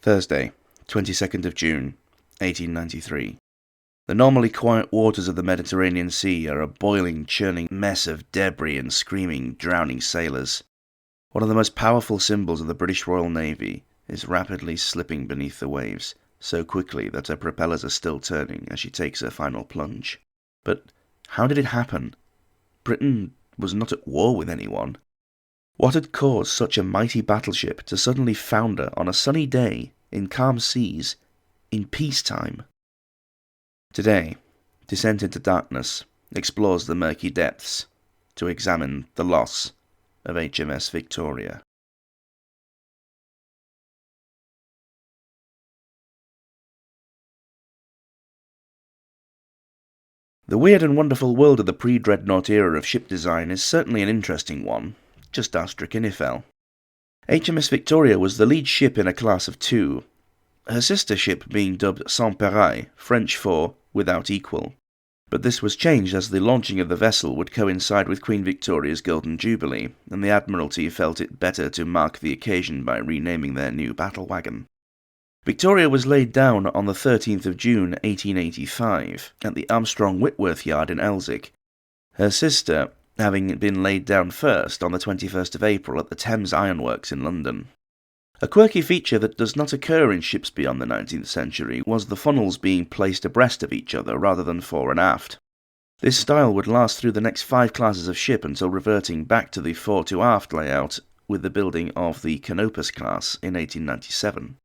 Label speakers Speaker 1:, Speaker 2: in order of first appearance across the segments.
Speaker 1: Thursday, 22nd of June, 1893. The normally quiet waters of the Mediterranean Sea are a boiling, churning mess of debris and screaming, drowning sailors. One of the most powerful symbols of the British Royal Navy is rapidly slipping beneath the waves, so quickly that her propellers are still turning as she takes her final plunge. But how did it happen? Britain was not at war with anyone. What had caused such a mighty battleship to suddenly founder on a sunny day in calm seas in peacetime? Today, Descent into Darkness explores the murky depths to examine the loss of HMS Victoria. The weird and wonderful world of the pre-dreadnought era of ship design is certainly an interesting one. Just ask Tryon. HMS Victoria was the lead ship in a class of 2, her sister ship being dubbed Sans Pareil, French for without equal. But this was changed as the launching of the vessel would coincide with Queen Victoria's Golden Jubilee, and the Admiralty felt it better to mark the occasion by renaming their new battle wagon. Victoria was laid down on the 13th of June 1885 at the Armstrong Whitworth Yard in Elsick, her sister having been laid down first on the 21st of April at the Thames Ironworks in London. A quirky feature that does not occur in ships beyond the 19th century was the funnels being placed abreast of each other rather than fore and aft. This style would last through the next 5 classes of ship until reverting back to the fore to aft layout with the building of the Canopus class in 1897.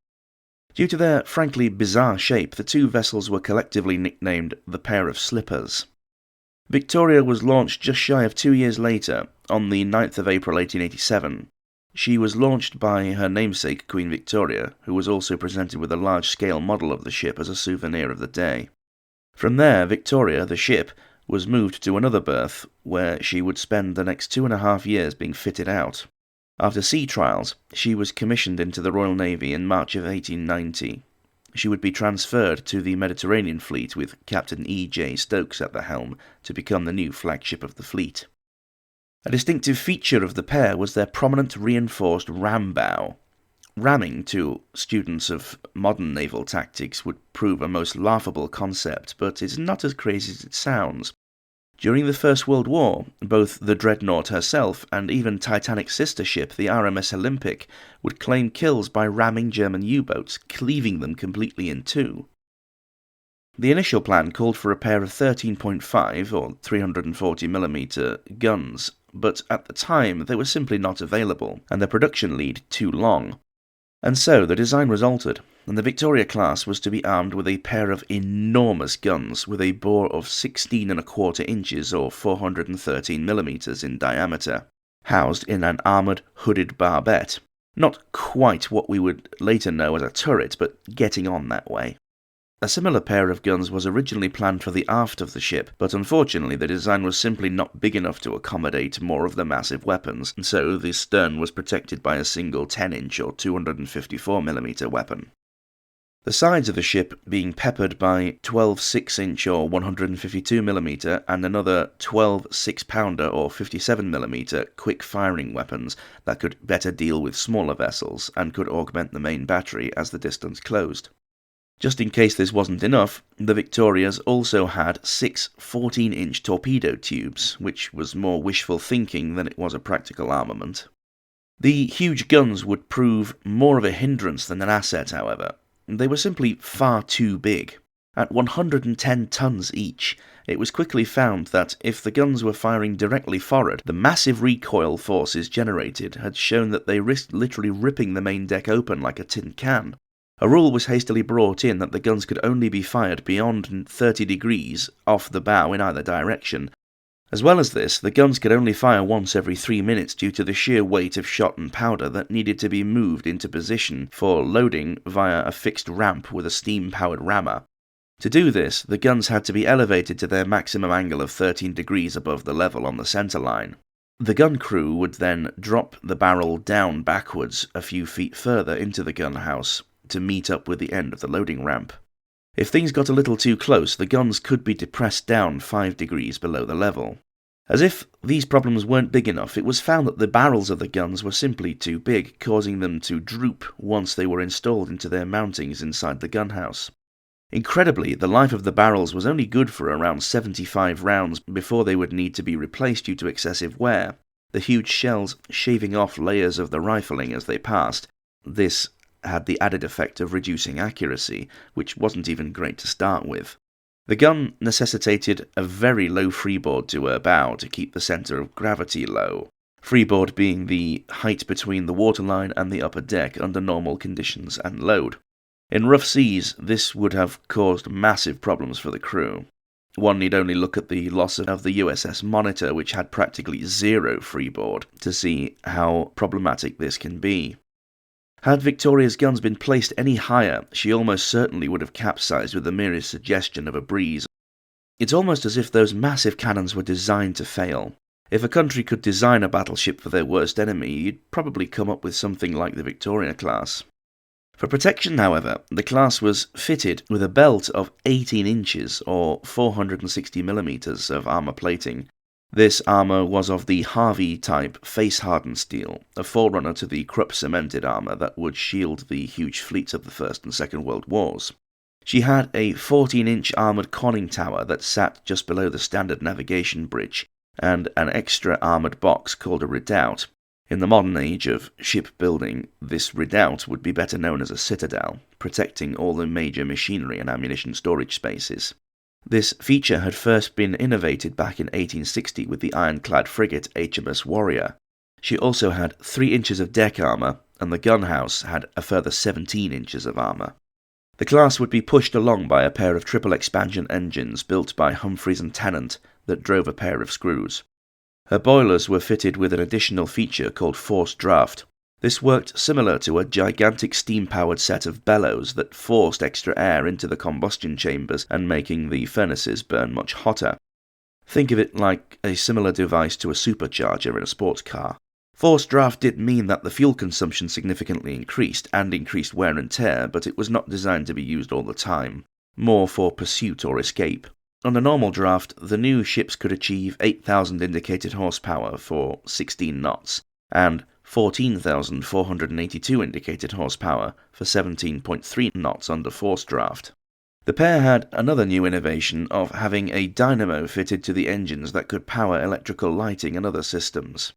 Speaker 1: Due to their frankly bizarre shape, the 2 vessels were collectively nicknamed the Pair of Slippers. Victoria was launched just shy of 2 years later, on the 9th of April 1887. She was launched by her namesake Queen Victoria, who was also presented with a large-scale model of the ship as a souvenir of the day. From there, Victoria, the ship, was moved to another berth, where she would spend the next 2.5 years being fitted out. After sea trials, she was commissioned into the Royal Navy in March of 1890. She would be transferred to the Mediterranean Fleet with Captain E.J. Stokes at the helm to become the new flagship of the fleet. A distinctive feature of the pair was their prominent reinforced ram bow. Ramming, to students of modern naval tactics, would prove a most laughable concept, but it's not as crazy as it sounds. During the First World War, both the dreadnought herself and even Titanic's sister ship, the RMS Olympic, would claim kills by ramming German U-boats, cleaving them completely in 2. The initial plan called for a pair of 13.5 or 340mm guns, but at the time they were simply not available, and the production lead too long. And so the design was altered, and the Victoria class was to be armed with a pair of enormous guns with a bore of 16.25 inches or 413mm in diameter, housed in an armoured hooded barbette. Not quite what we would later know as a turret, but getting on that way. A similar pair of guns was originally planned for the aft of the ship, but unfortunately the design was simply not big enough to accommodate more of the massive weapons, and so the stern was protected by a single 10-inch or 254mm weapon. The sides of the ship being peppered by 12 6-inch or 152mm and another 12 6-pounder or 57mm quick-firing weapons that could better deal with smaller vessels and could augment the main battery as the distance closed. Just in case this wasn't enough, the Victorias also had 6 14-inch torpedo tubes, which was more wishful thinking than it was a practical armament. The huge guns would prove more of a hindrance than an asset, however. They were simply far too big. At 110 tons each, it was quickly found that if the guns were firing directly forward, the massive recoil forces generated had shown that they risked literally ripping the main deck open like a tin can. A rule was hastily brought in that the guns could only be fired beyond 30 degrees off the bow in either direction. As well as this, the guns could only fire once every 3 minutes due to the sheer weight of shot and powder that needed to be moved into position for loading via a fixed ramp with a steam-powered rammer. To do this, the guns had to be elevated to their maximum angle of 13 degrees above the level on the centre line. The gun crew would then drop the barrel down backwards a few feet further into the gun house to meet up with the end of the loading ramp. If things got a little too close, the guns could be depressed down 5 degrees below the level. As if these problems weren't big enough, it was found that the barrels of the guns were simply too big, causing them to droop once they were installed into their mountings inside the gunhouse. Incredibly, the life of the barrels was only good for around 75 rounds before they would need to be replaced due to excessive wear, the huge shells shaving off layers of the rifling as they passed. This had the added effect of reducing accuracy, which wasn't even great to start with. The gun necessitated a very low freeboard to her bow to keep the centre of gravity low, freeboard being the height between the waterline and the upper deck under normal conditions and load. In rough seas, this would have caused massive problems for the crew. One need only look at the loss of the USS Monitor, which had practically zero freeboard, to see how problematic this can be. Had Victoria's guns been placed any higher, she almost certainly would have capsized with the merest suggestion of a breeze. It's almost as if those massive cannons were designed to fail. If a country could design a battleship for their worst enemy, you'd probably come up with something like the Victoria class. For protection, however, the class was fitted with a belt of 18 inches or 460 millimeters of armour plating. This armour was of the Harvey-type face-hardened steel, a forerunner to the Krupp-cemented armour that would shield the huge fleets of the First and Second World Wars. She had a 14-inch armoured conning tower that sat just below the standard navigation bridge, and an extra armoured box called a redoubt. In the modern age of shipbuilding, this redoubt would be better known as a citadel, protecting all the major machinery and ammunition storage spaces. This feature had first been innovated back in 1860 with the ironclad frigate HMS Warrior. She also had 3 inches of deck armour, and the gunhouse had a further 17 inches of armour. The class would be pushed along by a pair of triple expansion engines built by Humphreys and Tennant that drove a pair of screws. Her boilers were fitted with an additional feature called forced draft. This worked similar to a gigantic steam-powered set of bellows that forced extra air into the combustion chambers and making the furnaces burn much hotter. Think of it like a similar device to a supercharger in a sports car. Forced draft did mean that the fuel consumption significantly increased and increased wear and tear, but it was not designed to be used all the time, more for pursuit or escape. Under normal draft, the new ships could achieve 8,000 indicated horsepower for 16 knots, and 14,482 indicated horsepower for 17.3 knots under forced draft. The pair had another new innovation of having a dynamo fitted to the engines that could power electrical lighting and other systems.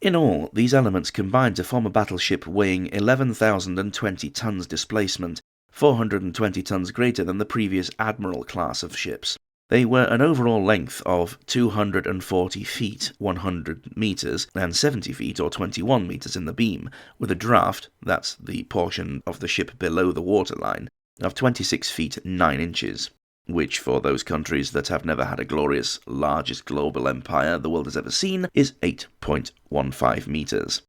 Speaker 1: In all, these elements combined to form a battleship weighing 11,020 tons displacement, 420 tons greater than the previous Admiral class of ships. They were an overall length of 240 feet, 100 metres, and 70 feet, or 21 metres in the beam, with a draft, that's the portion of the ship below the waterline, of 26 feet 9 inches, which for those countries that have never had a glorious, largest global empire the world has ever seen, is 8.15 metres.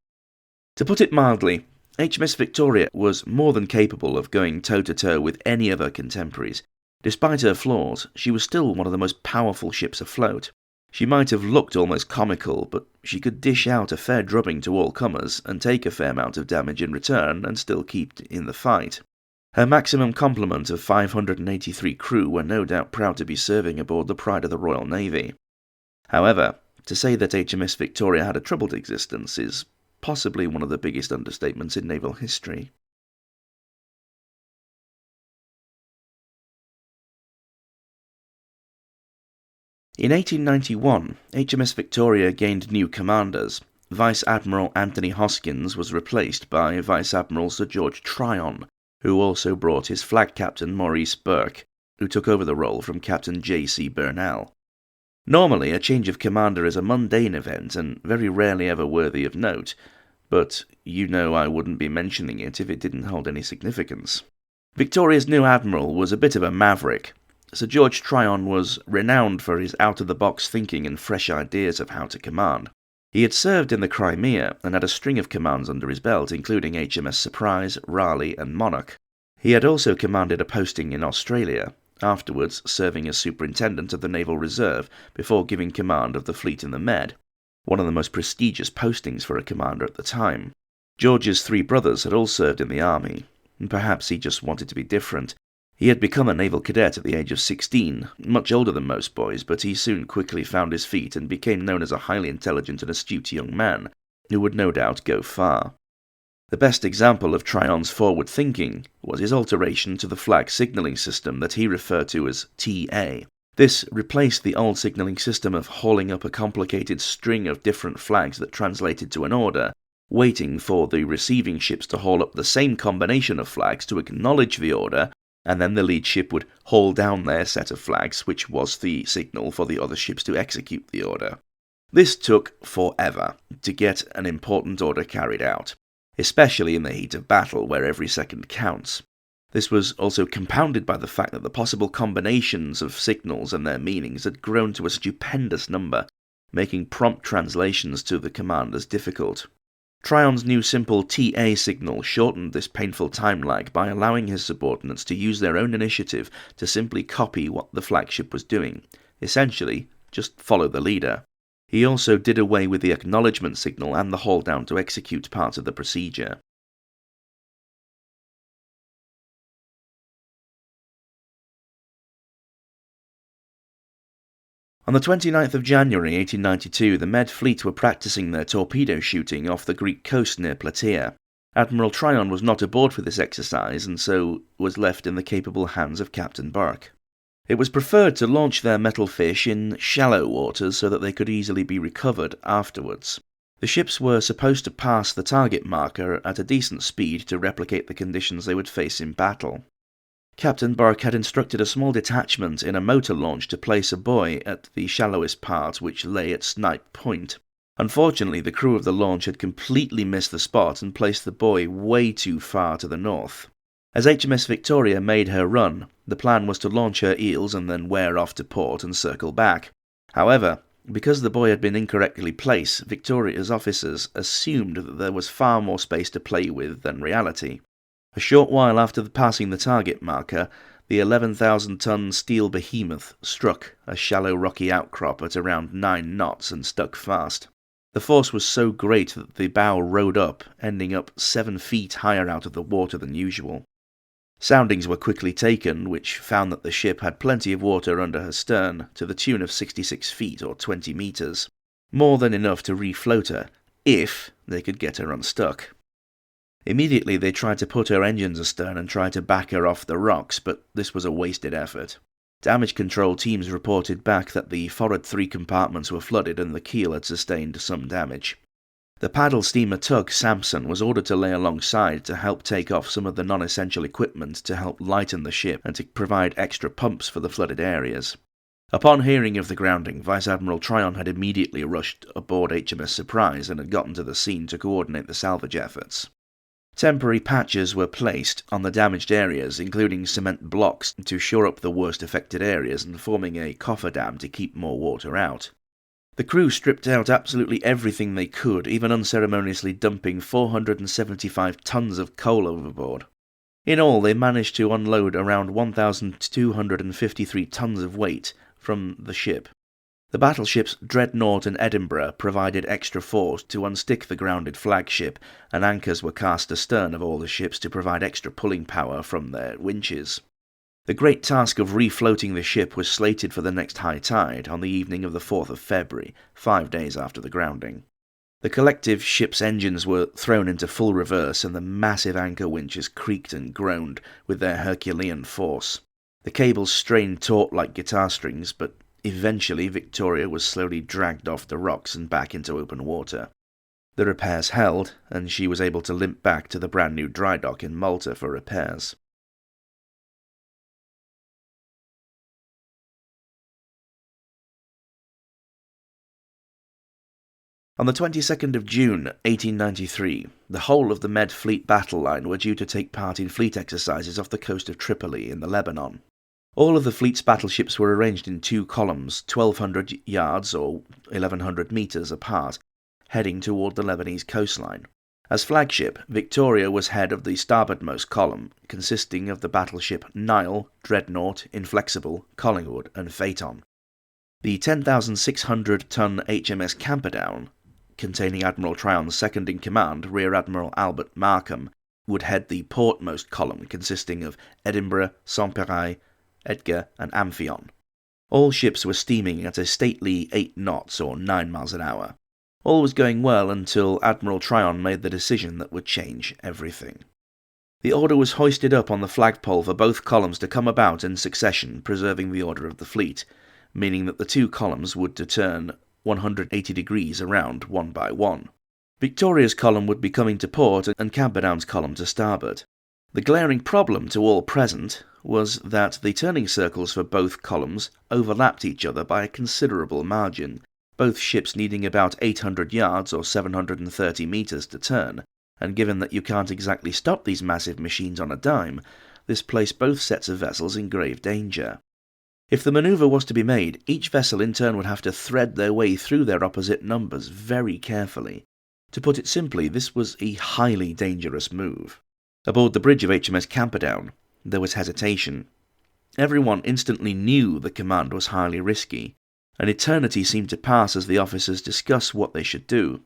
Speaker 1: To put it mildly, HMS Victoria was more than capable of going toe-to-toe with any of her contemporaries. Despite her flaws, she was still one of the most powerful ships afloat. She might have looked almost comical, but she could dish out a fair drubbing to all comers and take a fair amount of damage in return and still keep in the fight. Her maximum complement of 583 crew were no doubt proud to be serving aboard the pride of the Royal Navy. However, to say that HMS Victoria had a troubled existence is possibly one of the biggest understatements in naval history. In 1891, HMS Victoria gained new commanders. Vice Admiral Anthony Hoskins was replaced by Vice Admiral Sir George Tryon, who also brought his flag captain Maurice Burke, who took over the role from Captain J.C. Burnell. Normally, a change of commander is a mundane event and very rarely ever worthy of note, but you know I wouldn't be mentioning it if it didn't hold any significance. Victoria's new admiral was a bit of a maverick. Sir George Tryon was renowned for his out-of-the-box thinking and fresh ideas of how to command. He had served in the Crimea and had a string of commands under his belt, including HMS Surprise, Raleigh and Monarch. He had also commanded a posting in Australia, afterwards serving as superintendent of the Naval Reserve before giving command of the fleet in the Med, one of the most prestigious postings for a commander at the time. George's 3 brothers had all served in the army, and perhaps he just wanted to be different. He had become a naval cadet at the age of 16, much older than most boys, but he soon quickly found his feet and became known as a highly intelligent and astute young man, who would no doubt go far. The best example of Tryon's forward thinking was his alteration to the flag signalling system that he referred to as TA. This replaced the old signalling system of hauling up a complicated string of different flags that translated to an order, waiting for the receiving ships to haul up the same combination of flags to acknowledge the order, and then the lead ship would haul down their set of flags, which was the signal for the other ships to execute the order. This took forever to get an important order carried out, especially in the heat of battle where every second counts. This was also compounded by the fact that the possible combinations of signals and their meanings had grown to a stupendous number, making prompt translations to the commanders difficult. Tryon's new simple TA signal shortened this painful time lag by allowing his subordinates to use their own initiative to simply copy what the flagship was doing, essentially, just follow the leader. He also did away with the acknowledgement signal and the haul down to execute parts of the procedure. On the 29th of January 1892, the Med fleet were practicing their torpedo shooting off the Greek coast near Plataea. Admiral Tryon was not aboard for this exercise, and so was left in the capable hands of Captain Burke. It was preferred to launch their metal fish in shallow waters so that they could easily be recovered afterwards. The ships were supposed to pass the target marker at a decent speed to replicate the conditions they would face in battle. Captain Burke had instructed a small detachment in a motor launch to place a buoy at the shallowest part, which lay at Snipe Point. Unfortunately, the crew of the launch had completely missed the spot and placed the buoy way too far to the north. As HMS Victoria made her run, the plan was to launch her eels and then wear off to port and circle back. However, because the buoy had been incorrectly placed, Victoria's officers assumed that there was far more space to play with than reality. A short while after passing the target marker, the 11,000-ton steel behemoth struck a shallow rocky outcrop at around 9 knots and stuck fast. The force was so great that the bow rode up, ending up 7 feet higher out of the water than usual. Soundings were quickly taken, which found that the ship had plenty of water under her stern, to the tune of 66 feet or 20 meters, more than enough to refloat her, if they could get her unstuck. Immediately they tried to put her engines astern and try to back her off the rocks, but this was a wasted effort. Damage control teams reported back that the forward 3 compartments were flooded and the keel had sustained some damage. The paddle steamer tug Samson was ordered to lay alongside to help take off some of the non-essential equipment to help lighten the ship and to provide extra pumps for the flooded areas. Upon hearing of the grounding, Vice Admiral Tryon had immediately rushed aboard HMS Surprise and had gotten to the scene to coordinate the salvage efforts. Temporary patches were placed on the damaged areas, including cement blocks to shore up the worst affected areas and forming a cofferdam to keep more water out. The crew stripped out absolutely everything they could, even unceremoniously dumping 475 tons of coal overboard. In all, they managed to unload around 1,253 tons of weight from the ship. The battleships Dreadnought and Edinburgh provided extra force to unstick the grounded flagship, and anchors were cast astern of all the ships to provide extra pulling power from their winches. The great task of refloating the ship was slated for the next high tide on the evening of the 4th of February, 5 days after the grounding. The collective ship's engines were thrown into full reverse, and the massive anchor winches creaked and groaned with their Herculean force. The cables strained taut like guitar strings, but eventually Victoria was slowly dragged off the rocks and back into open water. The repairs held, and she was able to limp back to the brand new dry dock in Malta for repairs. On the 22nd of June, 1893, the whole of the Med Fleet battle line were due to take part in fleet exercises off the coast of Tripoli in the Lebanon. All of the fleet's battleships were arranged in 2 columns, 1,200 yards or 1,100 meters apart, heading toward the Lebanese coastline. As flagship, Victoria was head of the starboardmost column, consisting of the battleship Nile, Dreadnought, Inflexible, Collingwood, and Phaeton. The 10,600-ton HMS Camperdown, containing Admiral Tryon's second-in-command, Rear Admiral Albert Markham, would head the portmost column consisting of Edinburgh, Saint-Péray, Edgar and Amphion. All ships were steaming at a stately 8 knots or 9 miles an hour. All was going well until Admiral Tryon made the decision that would change everything. The order was hoisted up on the flagpole for both columns to come about in succession, preserving the order of the fleet, meaning that the 2 columns would to turn 180 degrees around one by one. Victoria's column would be coming to port and Camperdown's column to starboard. The glaring problem to all present was that the turning circles for both columns overlapped each other by a considerable margin, both ships needing about 800 yards or 730 metres to turn, and given that you can't exactly stop these massive machines on a dime, this placed both sets of vessels in grave danger. If the manoeuvre was to be made, each vessel in turn would have to thread their way through their opposite numbers very carefully. To put it simply, this was a highly dangerous move. Aboard the bridge of HMS Camperdown, there was hesitation. Everyone instantly knew the command was highly risky. An eternity seemed to pass as the officers discussed what they should do.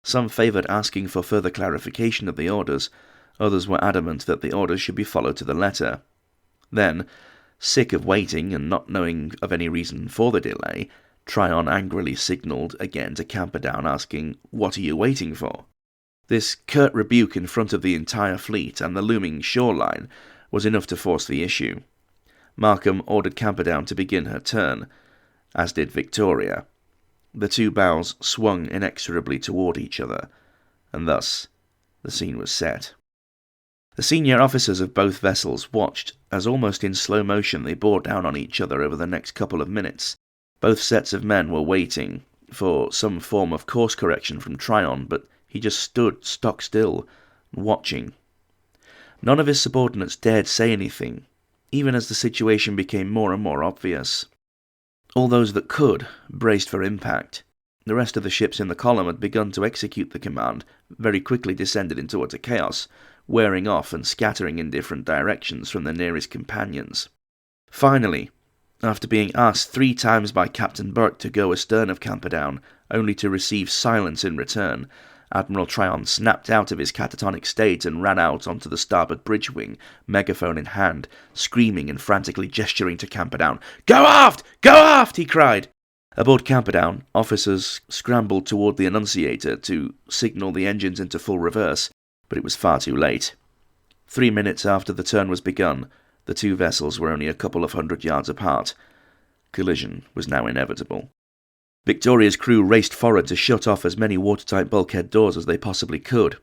Speaker 1: Some favoured asking for further clarification of the orders, others were adamant that the orders should be followed to the letter. Then, sick of waiting and not knowing of any reason for the delay, Tryon angrily signalled again to Camperdown asking, "What are you waiting for?" This curt rebuke in front of the entire fleet and the looming shoreline was enough to force the issue. Markham ordered Camperdown to begin her turn, as did Victoria. The 2 bows swung inexorably toward each other, and thus the scene was set. The senior officers of both vessels watched as almost in slow motion they bore down on each other over the next couple of minutes. Both sets of men were waiting for some form of course correction from Tryon, but he just stood stock still, watching. None of his subordinates dared say anything, even as the situation became more and more obvious. All those that could braced for impact. The rest of the ships in the column had begun to execute the command, very quickly descended into utter chaos, wearing off and scattering in different directions from their nearest companions. Finally, after being asked 3 times by Captain Burke to go astern of Camperdown, only to receive silence in return, Admiral Tryon snapped out of his catatonic state and ran out onto the starboard bridge wing, megaphone in hand, screaming and frantically gesturing to Camperdown. "Go aft! Go aft!" he cried. Aboard Camperdown, officers scrambled toward the annunciator to signal the engines into full reverse, but it was far too late. 3 minutes after the turn was begun, the 2 vessels were only a couple of 100 yards apart. Collision was now inevitable. Victoria's crew raced forward to shut off as many watertight bulkhead doors as they possibly could.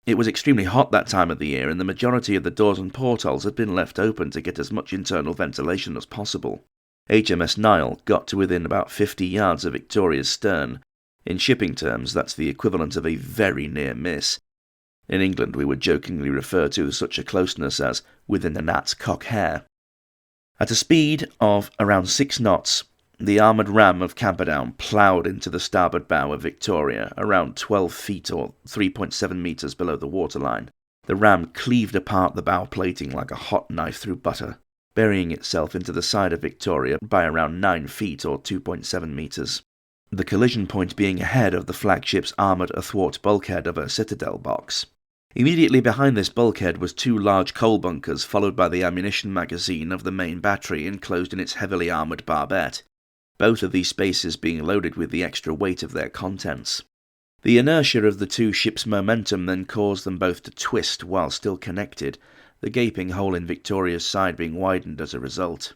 Speaker 1: It was extremely hot that time of the year, and the majority of the doors and portholes had been left open to get as much internal ventilation as possible. HMS Nile got to within about 50 yards of Victoria's stern. In shipping terms, that's the equivalent of a very near miss. In England, we would jokingly refer to such a closeness as within the gnat's cock hair. At a speed of around 6 knots, the armoured ram of Camperdown ploughed into the starboard bow of Victoria, around 12 feet or 3.7 metres below the waterline. The ram cleaved apart the bow plating like a hot knife through butter, burying itself into the side of Victoria by around 9 feet or 2.7 metres. The collision point being ahead of the flagship's armoured athwart bulkhead of a citadel box. Immediately behind this bulkhead was 2 large coal bunkers, followed by the ammunition magazine of the main battery enclosed in its heavily armoured barbette, both of these spaces being loaded with the extra weight of their contents. The inertia of the 2 ships' momentum then caused them both to twist while still connected, the gaping hole in Victoria's side being widened as a result.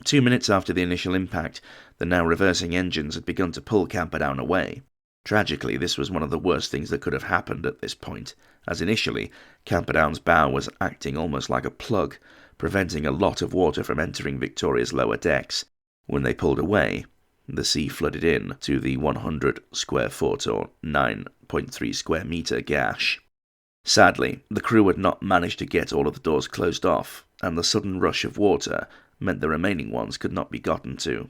Speaker 1: 2 minutes after the initial impact, the now reversing engines had begun to pull Camperdown away. Tragically, this was one of the worst things that could have happened at this point, as initially, Camperdown's bow was acting almost like a plug, preventing a lot of water from entering Victoria's lower decks. When they pulled away, the sea flooded in to the 100 square foot or 9.3 square metre gash. Sadly, the crew had not managed to get all of the doors closed off, and the sudden rush of water meant the remaining ones could not be gotten to.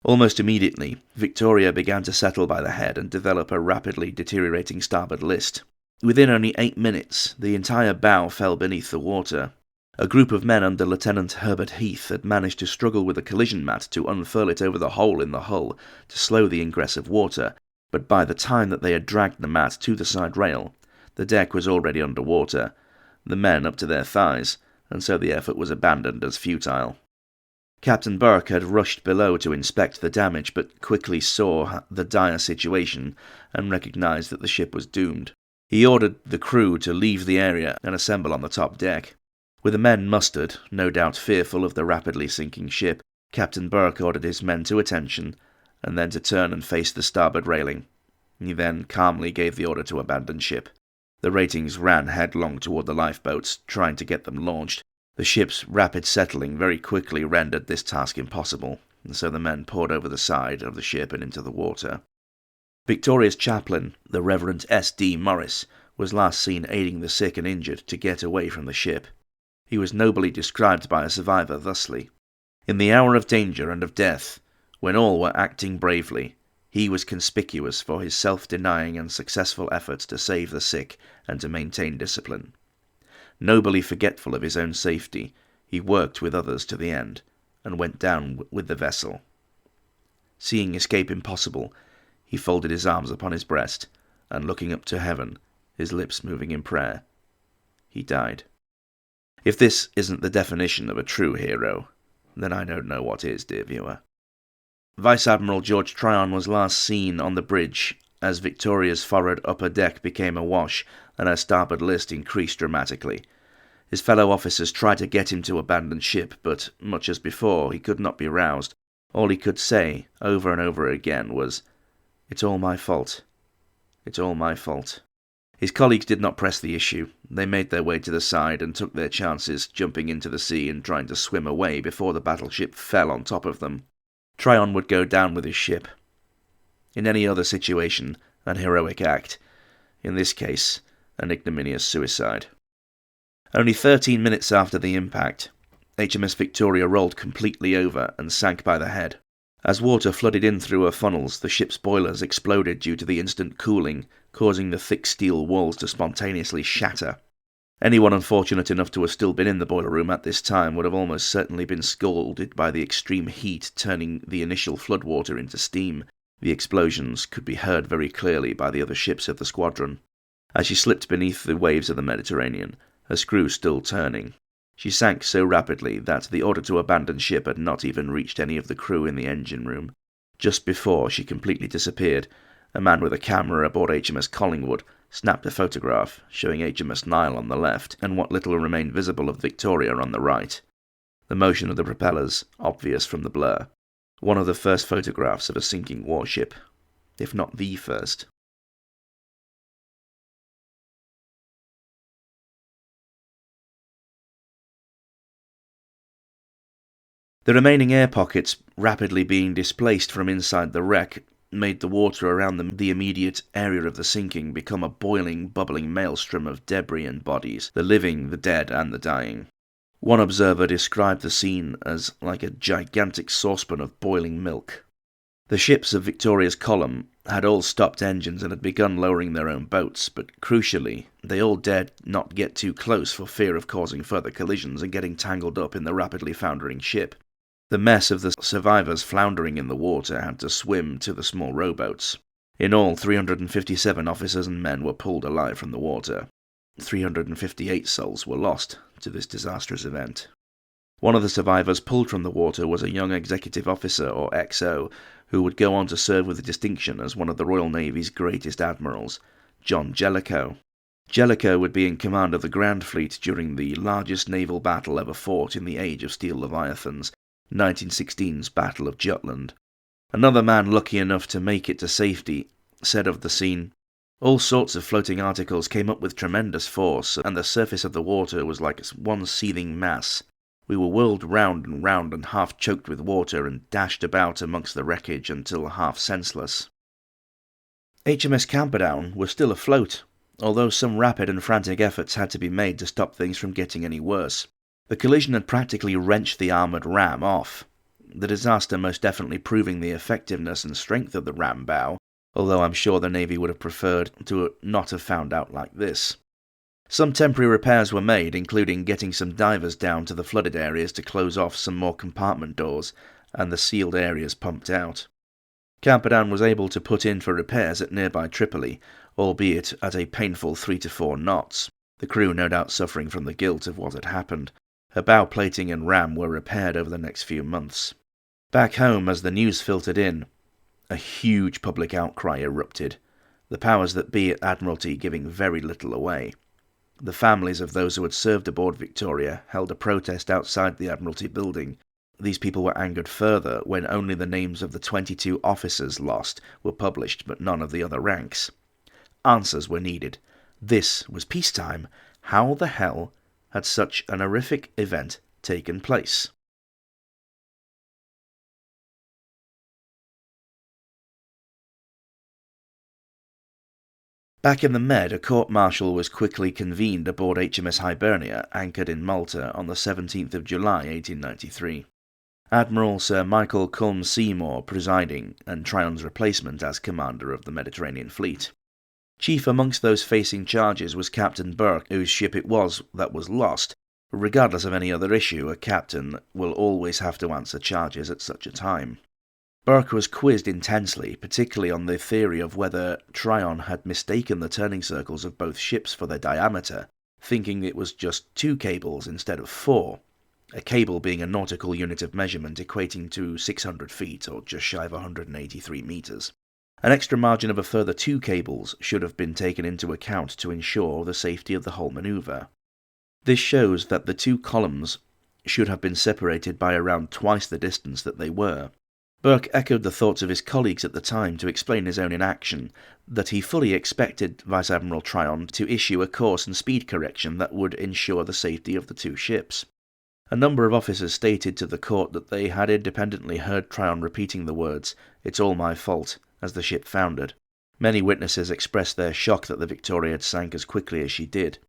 Speaker 1: Almost immediately, Victoria began to settle by the head and develop a rapidly deteriorating starboard list. Within only 8 minutes, the entire bow fell beneath the water. A group of men under Lieutenant Herbert Heath had managed to struggle with a collision mat to unfurl it over the hole in the hull to slow the ingress of water, but by the time that they had dragged the mat to the side rail, the deck was already under water, the men up to their thighs, and so the effort was abandoned as futile. Captain Burke had rushed below to inspect the damage, but quickly saw the dire situation and recognized that the ship was doomed. He ordered the crew to leave the area and assemble on the top deck. With the men mustered, no doubt fearful of the rapidly sinking ship, Captain Burke ordered his men to attention, and then to turn and face the starboard railing. He then calmly gave the order to abandon ship. The ratings ran headlong toward the lifeboats, trying to get them launched. The ship's rapid settling very quickly rendered this task impossible, and so the men poured over the side of the ship and into the water. Victoria's chaplain, the Reverend S.D. Morris, was last seen aiding the sick and injured to get away from the ship. He was nobly described by a survivor thusly: "In the hour of danger and of death, when all were acting bravely, he was conspicuous for his self-denying and successful efforts to save the sick and to maintain discipline. Nobly forgetful of his own safety, he worked with others to the end, and went down with the vessel. Seeing escape impossible, he folded his arms upon his breast, and looking up to heaven, his lips moving in prayer, he died." If this isn't the definition of a true hero, then I don't know what is, dear viewer. Vice Admiral George Tryon was last seen on the bridge as Victoria's forward upper deck became awash and her starboard list increased dramatically. His fellow officers tried to get him to abandon ship, but, much as before, he could not be roused. All he could say, over and over again, was, "It's all my fault. It's all my fault." His colleagues did not press the issue. They made their way to the side and took their chances, jumping into the sea and trying to swim away before the battleship fell on top of them. Tryon would go down with his ship. In any other situation, an heroic act. In this case, an ignominious suicide. Only 13 minutes after the impact, HMS Victoria rolled completely over and sank by the head. As water flooded in through her funnels, the ship's boilers exploded due to the instant cooling, causing the thick steel walls to spontaneously shatter. Anyone unfortunate enough to have still been in the boiler room at this time would have almost certainly been scalded by the extreme heat, turning the initial floodwater into steam. The explosions could be heard very clearly by the other ships of the squadron. As she slipped beneath the waves of the Mediterranean, her screw still turning, she sank so rapidly that the order to abandon ship had not even reached any of the crew in the engine room. Just before she completely disappeared, a man with a camera aboard HMS Collingwood snapped a photograph showing HMS Nile on the left and what little remained visible of Victoria on the right. The motion of the propellers obvious from the blur. One of the first photographs of a sinking warship, if not the first. The remaining air pockets rapidly being displaced from inside the wreck made the water around the immediate area of the sinking become a boiling, bubbling maelstrom of debris and bodies, the living, the dead, and the dying. One observer described the scene as like a gigantic saucepan of boiling milk. The ships of Victoria's column had all stopped engines and had begun lowering their own boats, but crucially, they all dared not get too close for fear of causing further collisions and getting tangled up in the rapidly foundering ship. The mess of the survivors floundering in the water had to swim to the small rowboats. In all, 357 officers and men were pulled alive from the water. 358 souls were lost to this disastrous event. One of the survivors pulled from the water was a young executive officer, or XO, who would go on to serve with distinction as one of the Royal Navy's greatest admirals, John Jellicoe. Jellicoe would be in command of the Grand Fleet during the largest naval battle ever fought in the Age of Steel Leviathans, 1916's Battle of Jutland. Another man lucky enough to make it to safety said of the scene, "All sorts of floating articles came up with tremendous force, and the surface of the water was like one seething mass. We were whirled round and half choked with water and dashed about amongst the wreckage until half senseless." HMS Camperdown was still afloat, although some rapid and frantic efforts had to be made to stop things from getting any worse. The collision had practically wrenched the armoured ram off, the disaster most definitely proving the effectiveness and strength of the ram bow, although I'm sure the Navy would have preferred to not have found out like this. Some temporary repairs were made, including getting some divers down to the flooded areas to close off some more compartment doors and the sealed areas pumped out. Camperdown was able to put in for repairs at nearby Tripoli, albeit at a painful 3 to 4 knots. the crew no doubt suffering from the guilt of what had happened. Her bow plating and ram were repaired over the next few months. Back home, as the news filtered in, a huge public outcry erupted, the powers that be at Admiralty giving very little away. The families of those who had served aboard Victoria held a protest outside the Admiralty building. These people were angered further when only the names of the 22 officers lost were published, but none of the other ranks. Answers were needed. This was peacetime. How the hell had such an horrific event taken place? Back in the Med, a court-martial was quickly convened aboard HMS Hibernia, anchored in Malta, on the 17th of July 1893. Admiral Sir Michael Culm Seymour presiding, and Tryon's replacement as commander of the Mediterranean Fleet. Chief amongst those facing charges was Captain Burke, whose ship it was that was lost. Regardless of any other issue, a captain will always have to answer charges at such a time. Burke was quizzed intensely, particularly on the theory of whether Tryon had mistaken the turning circles of both ships for their diameter, thinking it was just 2 cables instead of 4, a cable being a nautical unit of measurement equating to 600 feet, or just shy of 183 meters. An extra margin of a further 2 cables should have been taken into account to ensure the safety of the whole manoeuvre. This shows that the 2 columns should have been separated by around twice the distance that they were. Burke echoed the thoughts of his colleagues at the time to explain his own inaction, that he fully expected Vice Admiral Tryon to issue a course and speed correction that would ensure the safety of the 2 ships. A number of officers stated to the court that they had independently heard Tryon repeating the words, "It's all my fault," as the ship foundered. Many witnesses expressed their shock that the Victoria had sank as quickly as she did.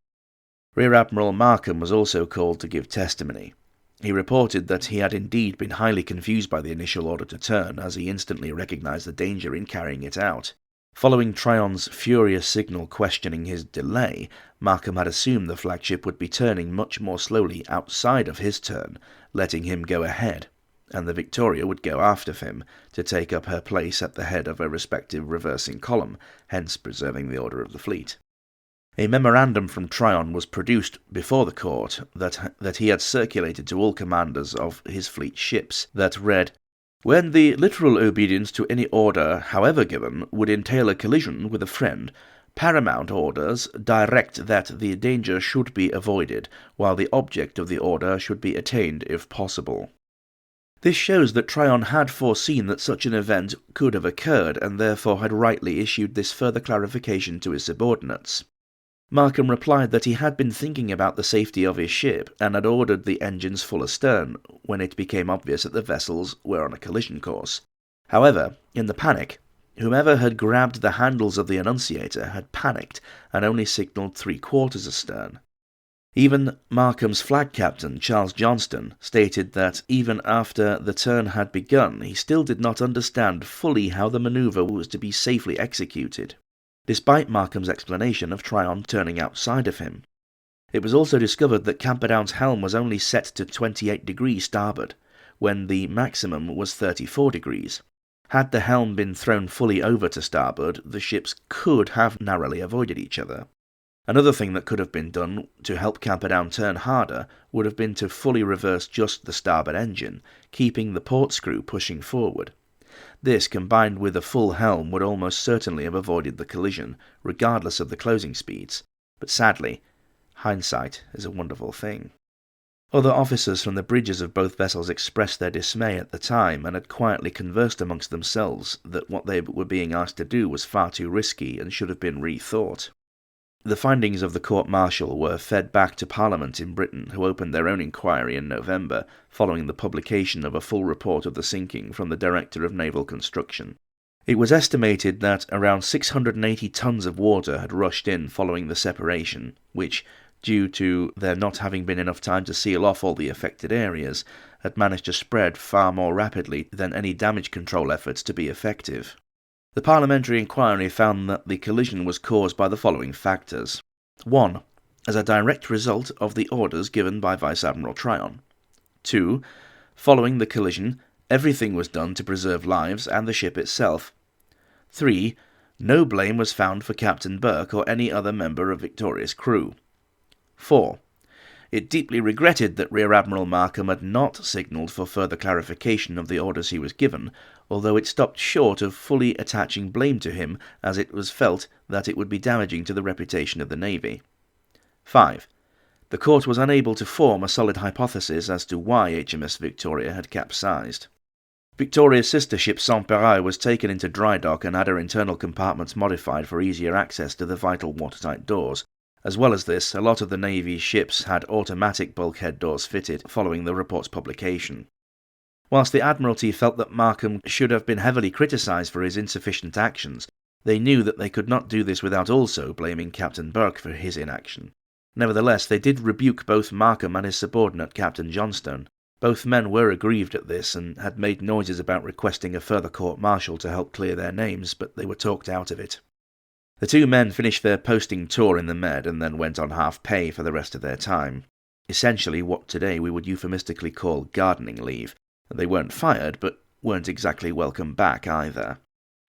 Speaker 1: Rear Admiral Markham was also called to give testimony. He reported that he had indeed been highly confused by the initial order to turn, as he instantly recognised the danger in carrying it out. Following Tryon's furious signal questioning his delay, Markham had assumed the flagship would be turning much more slowly outside of his turn, letting him go ahead, and the Victoria would go after him to take up her place at the head of a respective reversing column, hence preserving the order of the fleet. A memorandum from Tryon was produced before the court that he had circulated to all commanders of his fleet ships, that read, "When the literal obedience to any order, however given, would entail a collision with a friend, paramount orders direct that the danger should be avoided, while the object of the order should be attained if possible." This shows that Tryon had foreseen that such an event could have occurred, and therefore had rightly issued this further clarification to his subordinates. Markham replied that he had been thinking about the safety of his ship, and had ordered the engines full astern, when it became obvious that the vessels were on a collision course. However, in the panic, whomever had grabbed the handles of the Annunciator had panicked, and only signalled 3/4 astern. Even Markham's flag captain, Charles Johnston, stated that even after the turn had begun, he still did not understand fully how the manoeuvre was to be safely executed, despite Markham's explanation of Tryon turning outside of him. It was also discovered that Camperdown's helm was only set to 28 degrees starboard, when the maximum was 34 degrees. Had the helm been thrown fully over to starboard, the ships could have narrowly avoided each other. Another thing that could have been done to help Camperdown turn harder would have been to fully reverse just the starboard engine, keeping the port screw pushing forward. This, combined with a full helm, would almost certainly have avoided the collision, regardless of the closing speeds. But sadly, hindsight is a wonderful thing. Other officers from the bridges of both vessels expressed their dismay at the time, and had quietly conversed amongst themselves that what they were being asked to do was far too risky and should have been rethought. The findings of the court-martial were fed back to Parliament in Britain, who opened their own inquiry in November, following the publication of a full report of the sinking from the Director of Naval Construction. It was estimated that around 680 tons of water had rushed in following the separation, which, due to there not having been enough time to seal off all the affected areas, had managed to spread far more rapidly than any damage control efforts to be effective. The parliamentary inquiry found that the collision was caused by the following factors. 1. As a direct result of the orders given by Vice Admiral Tryon. 2. Following the collision, everything was done to preserve lives and the ship itself. 3. No blame was found for Captain Burke or any other member of Victoria's crew. 4. It deeply regretted that Rear Admiral Markham had not signalled for further clarification of the orders he was given, although it stopped short of fully attaching blame to him, as it was felt that it would be damaging to the reputation of the Navy. 5. The court was unable to form a solid hypothesis as to why HMS Victoria had capsized. Victoria's sister ship Camperdown was taken into dry dock and had her internal compartments modified for easier access to the vital watertight doors. As well as this, a lot of the Navy's ships had automatic bulkhead doors fitted following the report's publication. Whilst the Admiralty felt that Markham should have been heavily criticised for his insufficient actions, they knew that they could not do this without also blaming Captain Burke for his inaction. Nevertheless, they did rebuke both Markham and his subordinate Captain Johnstone. Both men were aggrieved at this and had made noises about requesting a further court-martial to help clear their names, but they were talked out of it. The two men finished their posting tour in the Med and then went on half pay for the rest of their time. Essentially what today we would euphemistically call gardening leave. They weren't fired, but weren't exactly welcome back either.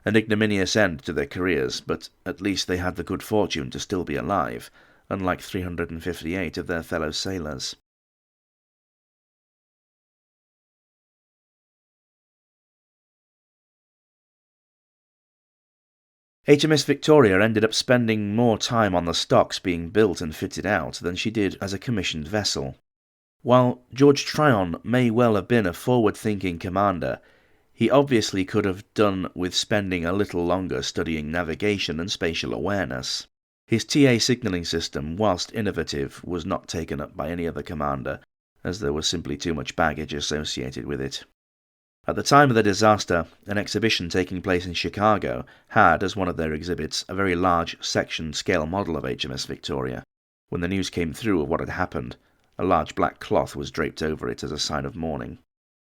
Speaker 1: An ignominious end to their careers, but at least they had the good fortune to still be alive, unlike 358 of their fellow sailors. HMS Victoria ended up spending more time on the stocks being built and fitted out than she did as a commissioned vessel. While George Tryon may well have been a forward-thinking commander, he obviously could have done with spending a little longer studying navigation and spatial awareness. His TA signalling system, whilst innovative, was not taken up by any other commander, as there was simply too much baggage associated with it. At the time of the disaster, an exhibition taking place in Chicago had, as one of their exhibits, a very large section-scale model of HMS Victoria. When the news came through of what had happened, a large black cloth was draped over it as a sign of mourning.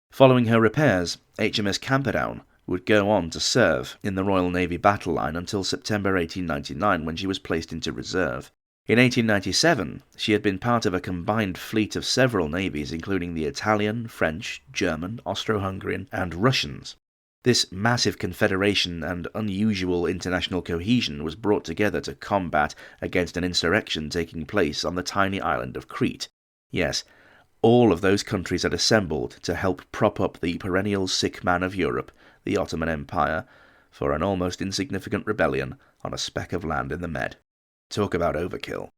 Speaker 1: Following her repairs, HMS Camperdown would go on to serve in the Royal Navy battle line until September 1899, when she was placed into reserve. In 1897, she had been part of a combined fleet of several navies, including the Italian, French, German, Austro-Hungarian, and Russians. This massive confederation and unusual international cohesion was brought together to combat against an insurrection taking place on the tiny island of Crete. Yes, all of those countries had assembled to help prop up the perennial sick man of Europe, the Ottoman Empire, for an almost insignificant rebellion on a speck of land in the Med. Talk about overkill.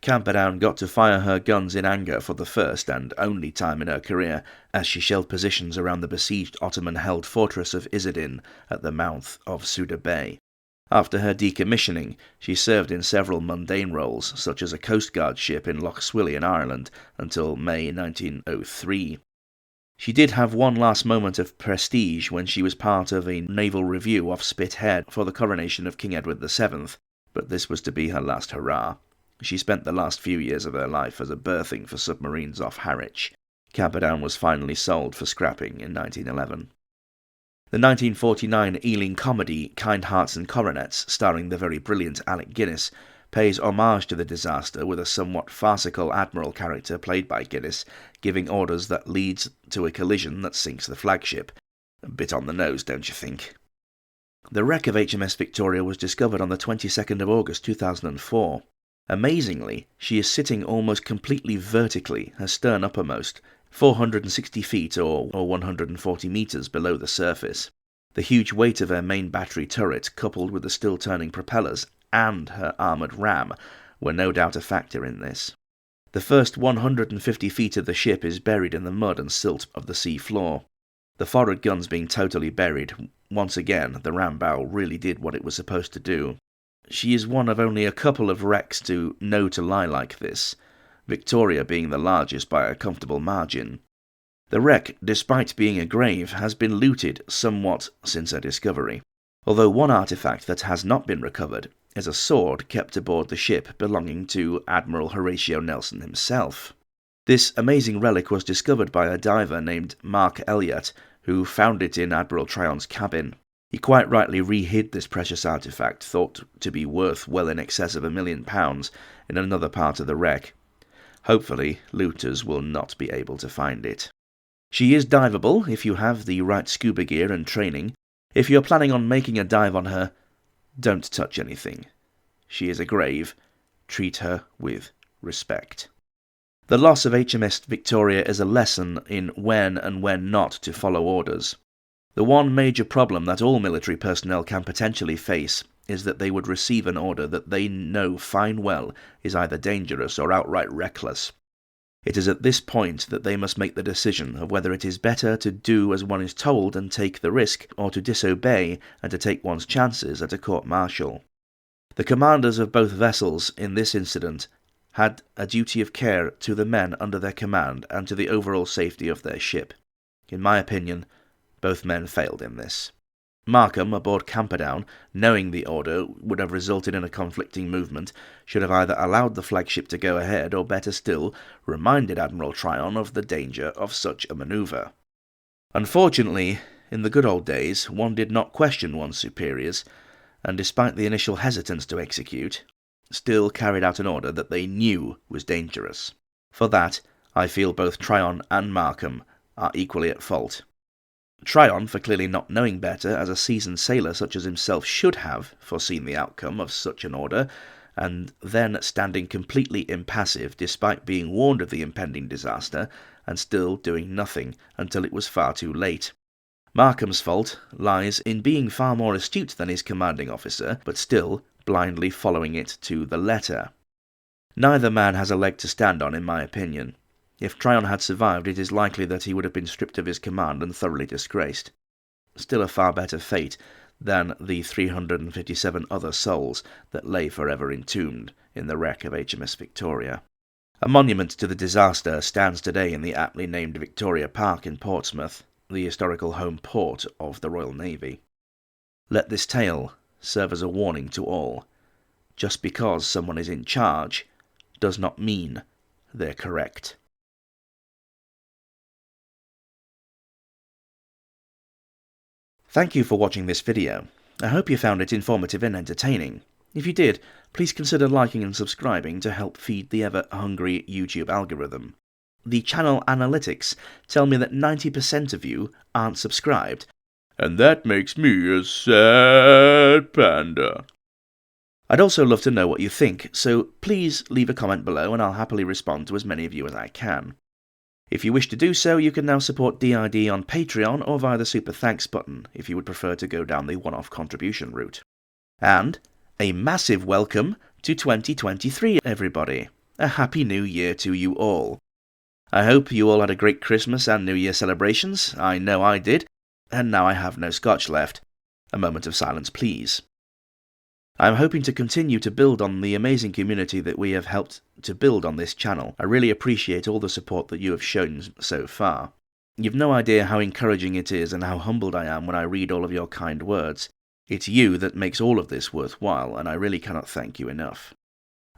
Speaker 1: Camperdown got to fire her guns in anger for the first and only time in her career, as she shelled positions around the besieged Ottoman-held fortress of Izzeddin at the mouth of Suda Bay. After her decommissioning, she served in several mundane roles, such as a Coast Guard ship in Lough Swilly in Ireland, until May 1903. She did have one last moment of prestige when she was part of a naval review off Spithead for the coronation of King Edward VII, but this was to be her last hurrah. She spent the last few years of her life as a berthing for submarines off Harwich. Camperdown was finally sold for scrapping in 1911. The 1949 Ealing comedy Kind Hearts and Coronets, starring the very brilliant Alec Guinness, pays homage to the disaster with a somewhat farcical Admiral character played by Guinness giving orders that leads to a collision that sinks the flagship. A bit on the nose, don't you think? The wreck of HMS Victoria was discovered on the 22nd of August 2004. Amazingly, she is sitting almost completely vertically, her stern uppermost, 460 feet or 140 metres below the surface. The huge weight of her main battery turret, coupled with the still-turning propellers and her armoured ram, were no doubt a factor in this. The first 150 feet of the ship is buried in the mud and silt of the sea floor. The forward guns being totally buried, once again the ram bow really did what it was supposed to do. She is one of only a couple of wrecks to know to lie like this, Victoria being the largest by a comfortable margin. The wreck, despite being a grave, has been looted somewhat since her discovery, although one artefact that has not been recovered is a sword kept aboard the ship belonging to Admiral Horatio Nelson himself. This amazing relic was discovered by a diver named Mark Elliott, who found it in Admiral Tryon's cabin. He quite rightly re-hid this precious artefact, thought to be worth well in excess of £1 million, in another part of the wreck. Hopefully, looters will not be able to find it. She is diveable if you have the right scuba gear and training. If you're planning on making a dive on her, don't touch anything. She is a grave. Treat her with respect. The loss of HMS Victoria is a lesson in when and when not to follow orders. The one major problem that all military personnel can potentially face is that they would receive an order that they know fine well is either dangerous or outright reckless. It is at this point that they must make the decision of whether it is better to do as one is told and take the risk, or to disobey and to take one's chances at a court-martial. The commanders of both vessels in this incident had a duty of care to the men under their command and to the overall safety of their ship. In my opinion, both men failed in this. Markham, aboard Camperdown, knowing the order would have resulted in a conflicting movement, should have either allowed the flagship to go ahead or, better still, reminded Admiral Tryon of the danger of such a manoeuvre. Unfortunately, in the good old days, one did not question one's superiors, and despite the initial hesitance to execute, still carried out an order that they knew was dangerous. For that, I feel both Tryon and Markham are equally at fault. Tryon for clearly not knowing better, as a seasoned sailor such as himself should have foreseen the outcome of such an order, and then standing completely impassive despite being warned of the impending disaster, and still doing nothing until it was far too late. Markham's fault lies in being far more astute than his commanding officer, but still blindly following it to the letter. Neither man has a leg to stand on, in my opinion. If Tryon had survived, it is likely that he would have been stripped of his command and thoroughly disgraced. Still a far better fate than the 357 other souls that lay forever entombed in the wreck of HMS Victoria. A monument to the disaster stands today in the aptly named Victoria Park in Portsmouth, the historical home port of the Royal Navy. Let this tale serve as a warning to all. Just because someone is in charge does not mean they're correct. Thank you for watching this video. I hope you found it informative and entertaining. If you did, please consider liking and subscribing to help feed the ever-hungry YouTube algorithm. The channel analytics tell me that 90% of you aren't subscribed, and that makes me a sad panda. I'd also love to know what you think, so please leave a comment below and I'll happily respond to as many of you as I can. If you wish to do so, you can now support DID on Patreon or via the Super Thanks button if you would prefer to go down the one-off contribution route. And a massive welcome to 2023, everybody. A happy new year to you all. I hope you all had a great Christmas and New Year celebrations. I know I did. And now I have no scotch left. A moment of silence, please. I'm hoping to continue to build on the amazing community that we have helped to build on this channel. I really appreciate all the support that you have shown so far. You've no idea how encouraging it is and how humbled I am when I read all of your kind words. It's you that makes all of this worthwhile, and I really cannot thank you enough.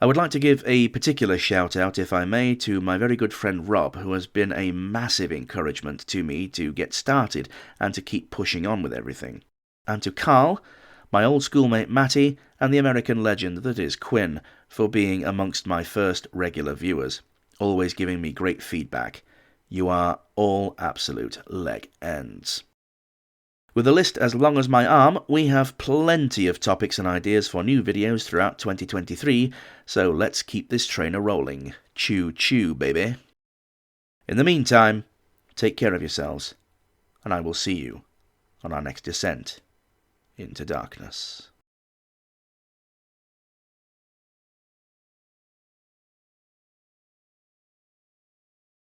Speaker 1: I would like to give a particular shout out, if I may, to my very good friend Rob, who has been a massive encouragement to me to get started and to keep pushing on with everything. And to Carl, my old schoolmate Matty, and the American legend that is Quinn, for being amongst my first regular viewers, always giving me great feedback. You are all absolute leg ends. With a list as long as my arm, we have plenty of topics and ideas for new videos throughout 2023, so let's keep this train a-rolling. Choo-choo, baby. In the meantime, take care of yourselves, and I will see you on our next descent into darkness.